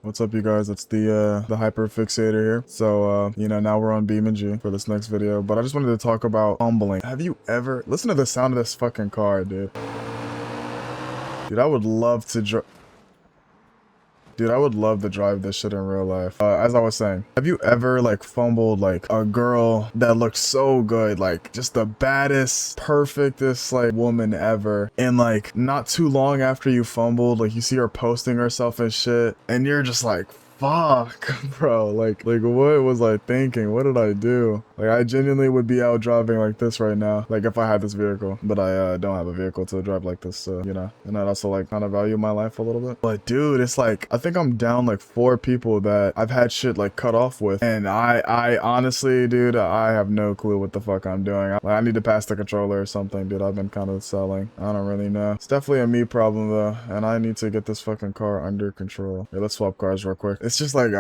What's up, you guys? It's the hyper fixator here. So now we're on Beam and G for this next video, but I just wanted to talk about fumbling. Have you ever listen to the sound of this fucking car, dude? Dude, I would love to Dude, I would love to drive this shit in real life. As I was saying, have you ever like fumbled like a girl that looks so good, like just the baddest, perfectest like woman ever, and like not too long after you fumbled, like you see her posting herself and shit, and you're just like, fuck, bro, like what was I thinking? What did I do? Like, I genuinely would be out driving like this right now, like if I had this vehicle, but I don't have a vehicle to drive like this, so and I'd also like kind of value my life a little bit. But dude, it's like I think I'm down like 4 people that I've had shit like cut off with, and I honestly, dude, I have no clue what the fuck I'm doing. I need to pass the controller or something, dude. I've been kind of selling. I don't really know. It's definitely a me problem though, and I need to get this fucking car under control. Yeah, let's swap cars real quick. It's just like,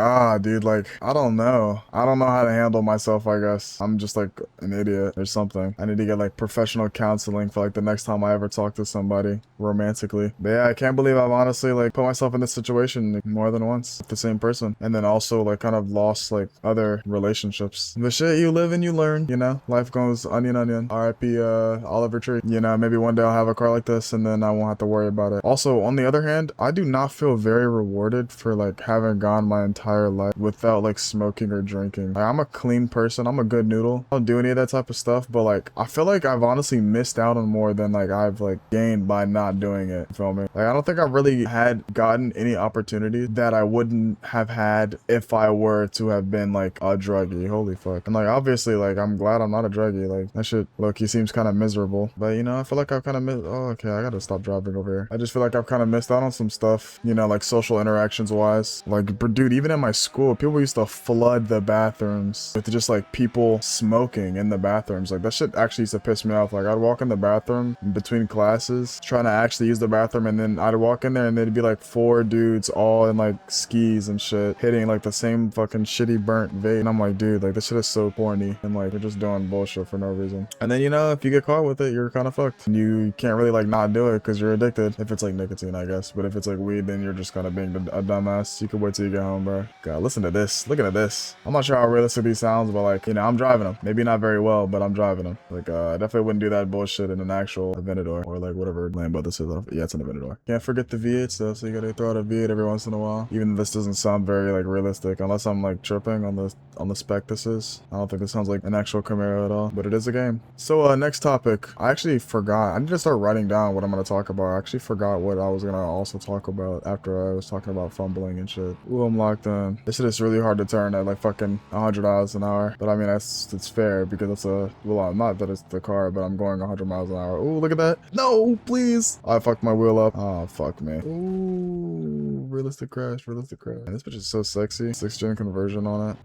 dude, like, I don't know how to handle myself, I guess. I'm just like an idiot or something. I need to get like professional counseling for like the next time I ever talk to somebody romantically. But yeah, I can't believe I've honestly like put myself in this situation like, more than once with the same person, and then also like kind of lost like other relationships. The shit you live and you learn, life goes onion RIP Oliver Tree. Maybe one day I'll have a car like this and then I won't have to worry about it. Also, on the other hand, I do not feel very rewarded for like having gone my entire life without like smoking or drinking. Like, I'm a clean person. I'm a good noodle. I don't do any of that type of stuff, but like I feel like I've honestly missed out on more than like I've like gained by not doing it. You feel me? Like, I don't think I really had gotten any opportunities that I wouldn't have had if I were to have been like a druggie. Holy fuck. And like obviously like I'm glad I'm not a druggie. Like that shit look, he seems kind of miserable. But I feel like I've kind of missed. Oh, okay, I gotta stop driving over here. I just feel like I've kind of missed out on some stuff, like social interactions wise. Like, dude, even in my school, people used to flood the bathrooms with just like people smoking in the bathrooms. Like that shit actually used to piss me off. Like I'd walk in the bathroom between classes trying to actually use the bathroom, and then I'd walk in there and there'd be like 4 dudes all in like skis and shit hitting like the same fucking shitty burnt vape, and I'm like, dude, like this shit is so corny, and like they're just doing bullshit for no reason. And then if you get caught with it, you're kind of fucked. And you can't really like not do it because you're addicted. If it's like nicotine, I guess, but if it's like weed, then you're just kind of being a dumbass. You can wait till you get home, bro. God, listen to this. Looking at this. I'm not sure how realistic these sounds, but like, I'm driving them. Maybe not very well, but I'm driving them. Like, I definitely wouldn't do that bullshit in an actual Aventador or like whatever Lambo this is. Yeah, it's an Aventador. Can't forget the V8s though, so you gotta throw out a V8 every once in a while. Even though this doesn't sound very like realistic, unless I'm like tripping on the spec this is. I don't think this sounds like an actual Camaro at all, but it is a game. So next topic. I actually forgot. I need to start writing down what I'm gonna talk about. I actually forgot what I was gonna also talk about after I was talking about fumbling and shit. Ooh, I'm locked in. This shit is really hard to turn at like fucking 100 miles an hour. But I mean, it's fair because it's not that it's the car, but I'm going 100 miles an hour. Ooh, look at that. No, please. I fucked my wheel up. Oh, fuck me. Ooh, realistic crash. Man, this bitch is so sexy. 6th-gen conversion on it.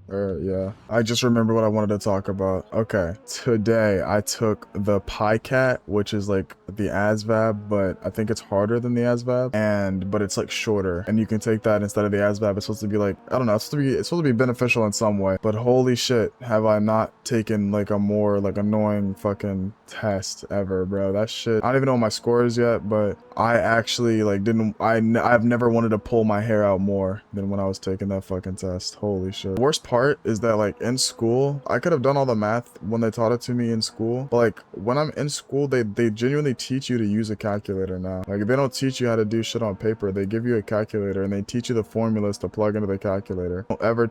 Yeah. I just remember what I wanted to talk about. Okay. Today, I took the PiCat, which is like the ASVAB, but I think it's harder than the ASVAB, but it's like shorter, and you can take that instead of the ASVAB. It's supposed to be like, I don't know, it's supposed to be beneficial in some way, but holy shit, have I not taken like a more like annoying fucking test ever, bro. That shit, I don't even know my scores yet, but I actually like I've never wanted to pull my hair out more than when I was taking that fucking test. Holy shit. The worst part is that like in school, I could have done all the math when they taught it to me in school, but like when I'm in school, they genuinely teach you to use a calculator now. Like they don't teach you how to do shit on paper. They give you a calculator and they teach you the formulas to plug into the calculator.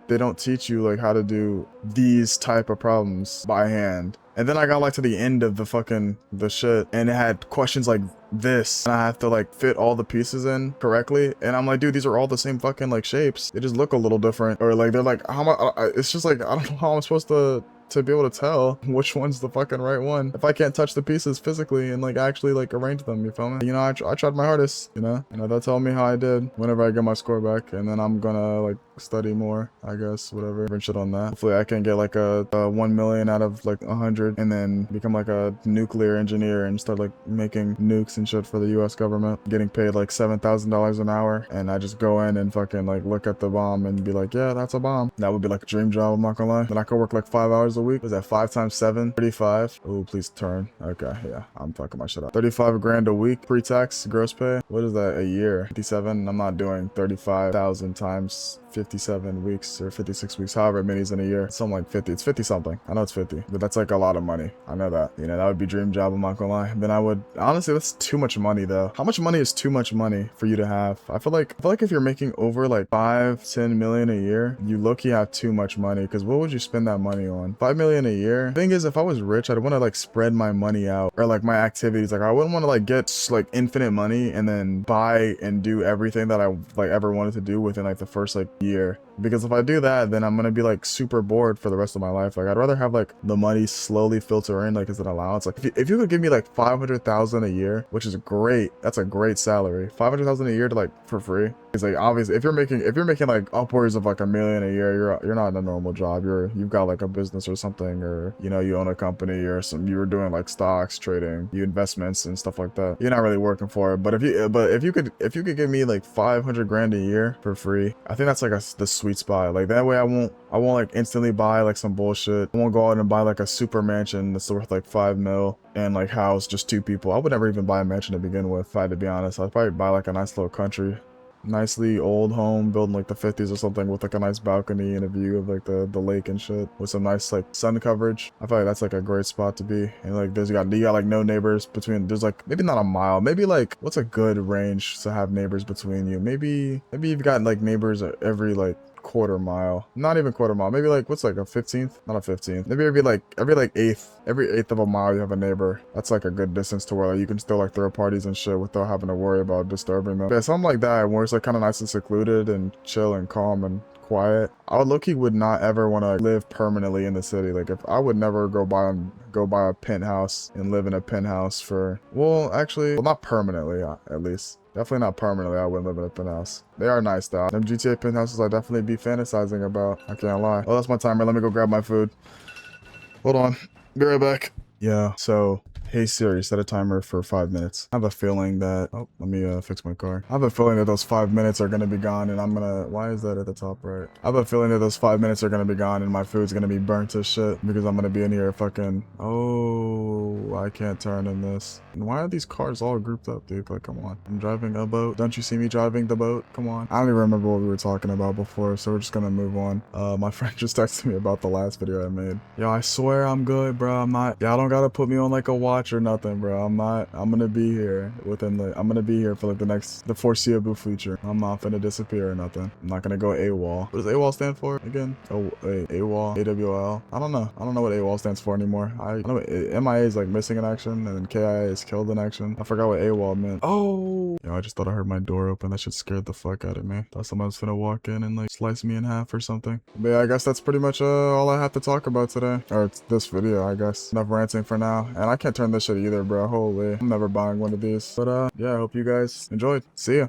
They don't teach you like how to do these type of problems by hand. And then I got like to the end of the shit, and it had questions like this, and I have to like fit all the pieces in correctly, and I'm like, dude, these are all the same fucking like shapes. They just look a little different, or like they're like, how am it's just like, I don't know how I'm supposed to be able to tell which one's the fucking right one if I can't touch the pieces physically and like actually like arrange them. You feel me? I tried my hardest. They'll tell me how I did whenever I get my score back, and then I'm gonna like study more, I guess, whatever, different shit on that. Hopefully I can get like a 1 million out of like 100 and then become like a nuclear engineer and start like making nukes and shit for the US government, getting paid like $7,000 an hour, and I just go in and fucking like look at the bomb and be like, yeah, that's a bomb. That would be like a dream job, I'm not gonna lie. Then I could work like 5 hours a a week. Was that 5 times 7? 35. Oh, please turn. Okay, yeah, I'm fucking my shit up. 35 grand a week pre-tax gross pay. What is that a year? 57. I'm not doing 35,000 times 57 weeks or 56 weeks, however many is in a year. It's something like 50. It's 50 something. I know it's 50, but that's like a lot of money. I know that. You know, that would be dream job, I'm not gonna lie. Then I would, honestly, that's too much money though. How much money is too much money for you to have? I feel like if you're making over like 5-10 million a year, you low-key have too much money, because what would you spend that money on? 5 million a year? Thing is, if I was rich, I'd want to like spread my money out, or like my activities. Like I wouldn't want to like get like infinite money and then buy and do everything that I like ever wanted to do within like the first like year. Because if I do that, then I'm gonna be like super bored for the rest of my life. Like I'd rather have like the money slowly filter in, like as an allowance. Like if you could give me like 500,000 a year, which is great, that's a great salary. 500,000 a year to like for free. It's like, obviously if you're making like upwards of like $1 million a year, you're not in a normal job. You've got like a business or something, or you know, you own a company, or you were doing like stocks trading, you investments and stuff like that. You're not really working for it. But if you could give me like 500 grand a year for free, I think that's like the sweet spot. Like that way I won't like instantly buy like some bullshit. I won't go out and buy like a super mansion that's worth like 5 mil and like house just 2 people. I would never even buy a mansion to begin with, if I had to be honest. I'd probably buy like a nice little country, nicely old home built in like the 50s or something, with like a nice balcony and a view of like the lake and shit, with some nice like sun coverage. I feel like that's like a great spot to be. And like you got like no neighbors between. There's like maybe not a mile, maybe like, what's a good range to have neighbors between you? Maybe you've got like neighbors every like quarter mile, not even quarter mile, maybe like, what's like a 15th, not a 15th, maybe every eighth of a mile you have a neighbor. That's like a good distance to where like, you can still like throw parties and shit without having to worry about disturbing them. Yeah, something like that where it's like kind of nice and secluded and chill and calm and quiet. I would not ever want to live permanently in the city. Like if I would never go buy a penthouse and live in a penthouse for, well, actually, well, not permanently, at least. Definitely not permanently. I wouldn't live in a penthouse. They are nice though. Them GTA penthouses I definitely be fantasizing about. I can't lie. Oh, that's my timer. Let me go grab my food. Hold on. Be right back. Yeah, so hey Siri, set a timer for 5 minutes. I have a feeling that, oh, let me fix my car. I have a feeling that those 5 minutes are gonna be gone and I'm gonna, why is that at the top right? I have a feeling that those 5 minutes are gonna be gone and my food's gonna be burnt to shit, because I'm gonna be in here fucking, oh, I can't turn in this. And why are these cars all grouped up, dude? Like, come on. I'm driving a boat. Don't you see me driving the boat? Come on. I don't even remember what we were talking about before, so we're just gonna move on. My friend just texted me about the last video I made. Yo, I swear I'm good, bro. I'm not, y'all don't gotta put me on like a watch or nothing, bro. I'm gonna be here I'm gonna be here for like the foreseeable future. I'm not gonna disappear or nothing. I'm not gonna go AWOL. What does AWOL stand for again? Oh, wait, AWOL, AWL. I don't know what AWOL stands for anymore. I know MIA is like missing in action, and then KIA is killed in action. I forgot what AWOL meant. Oh, yo, I just thought I heard my door open. That shit scared the fuck out of me. Thought someone was gonna walk in and like slice me in half or something. But yeah, I guess that's pretty much all I have to talk about today, or it's this video, I guess. Enough ranting for now. And I can't turn this shit either, bro. Holy, I'm never buying one of these. But yeah, I hope you guys enjoyed. See ya.